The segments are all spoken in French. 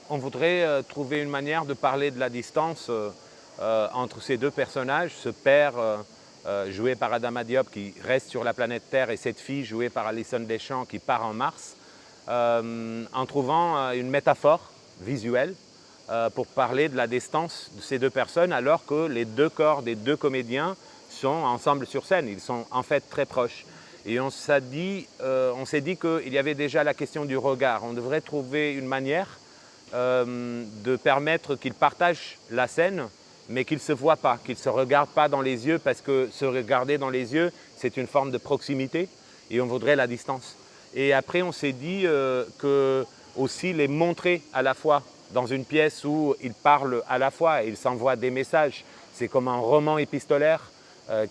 On voudrait trouver une manière de parler de la distance entre ces deux personnages, ce père joué par Adama Diop qui reste sur la planète Terre et cette fille jouée par Alison Deschamps qui part en Mars, en trouvant une métaphore visuelle pour parler de la distance de ces deux personnes alors que les deux corps des deux comédiens sont ensemble sur scène, ils sont en fait très proches. Et on s'est dit qu'il y avait déjà la question du regard. On devrait trouver une manière de permettre qu'ils partagent la scène, mais qu'ils ne se voient pas, qu'ils ne se regardent pas dans les yeux, parce que se regarder dans les yeux, c'est une forme de proximité, et on voudrait la distance. Et après, on s'est dit que aussi les montrer à la fois dans une pièce où ils parlent à la fois et ils s'envoient des messages. C'est comme un roman épistolaire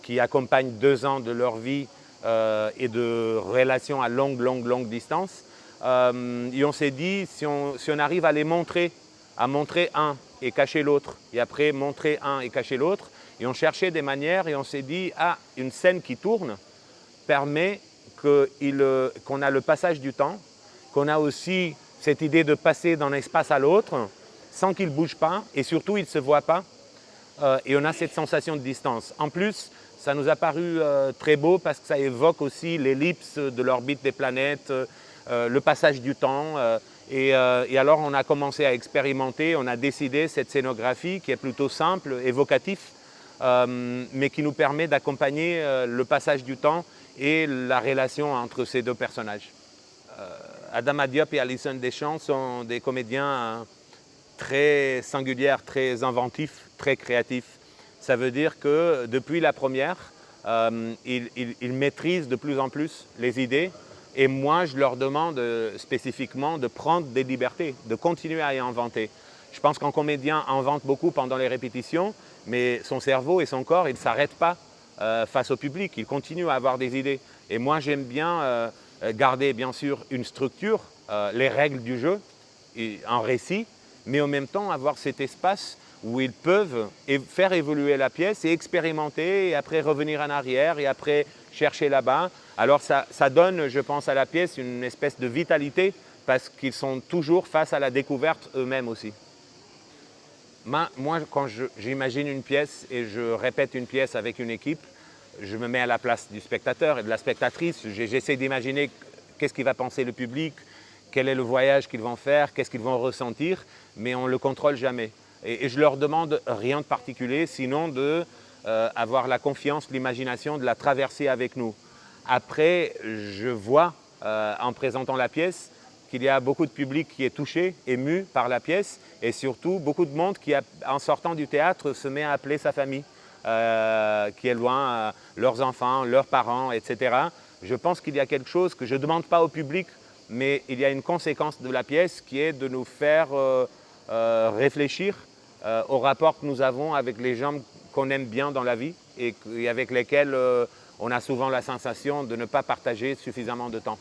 qui accompagne 2 ans de leur vie et de relations à longue distance. Et on s'est dit, si on arrive à les montrer, à montrer un et cacher l'autre, et après montrer un et cacher l'autre, et on cherchait des manières et on s'est dit, ah, une scène qui tourne permet qu'on a le passage du temps, qu'on a aussi cette idée de passer d'un espace à l'autre sans qu'ils ne bougent pas et surtout ils ne se voient pas. Et on a cette sensation de distance. En plus, ça nous a paru très beau parce que ça évoque aussi l'ellipse de l'orbite des planètes, le passage du temps. Et alors on a commencé à expérimenter, on a décidé cette scénographie qui est plutôt simple, évocatif, mais qui nous permet d'accompagner le passage du temps et la relation entre ces deux personnages. Adama Diop et Alison Deschamps sont des comédiens très singuliers, très inventifs, très créatifs. Ça veut dire que depuis la première, ils maîtrisent de plus en plus les idées. Et moi, je leur demande spécifiquement de prendre des libertés, de continuer à y inventer. Je pense qu'un comédien invente beaucoup pendant les répétitions, mais son cerveau et son corps, ils ne s'arrêtent pas face au public, ils continuent à avoir des idées. Et moi, j'aime bien garder, bien sûr, une structure, les règles du jeu, un récit, mais en même temps avoir cet espace où ils peuvent faire évoluer la pièce et expérimenter, et après revenir en arrière, et après chercher là-bas. Alors ça donne, je pense, à la pièce une espèce de vitalité, parce qu'ils sont toujours face à la découverte eux-mêmes aussi. Moi, quand j'imagine une pièce et je répète une pièce avec une équipe, je me mets à la place du spectateur et de la spectatrice. J'essaie d'imaginer qu'est-ce qu'il va penser le public, quel est le voyage qu'ils vont faire, qu'est-ce qu'ils vont ressentir, mais on ne le contrôle jamais. Et je leur demande rien de particulier, sinon d'avoir la confiance, l'imagination de la traverser avec nous. Après, je vois, en présentant la pièce, qu'il y a beaucoup de public qui est touché, ému par la pièce, et surtout beaucoup de monde qui, en sortant du théâtre, se met à appeler sa famille, qui est loin, leurs enfants, leurs parents, etc. Je pense qu'il y a quelque chose que je ne demande pas au public, mais il y a une conséquence de la pièce qui est de nous faire réfléchir au rapport que nous avons avec les gens qu'on aime bien dans la vie et avec lesquels on a souvent la sensation de ne pas partager suffisamment de temps.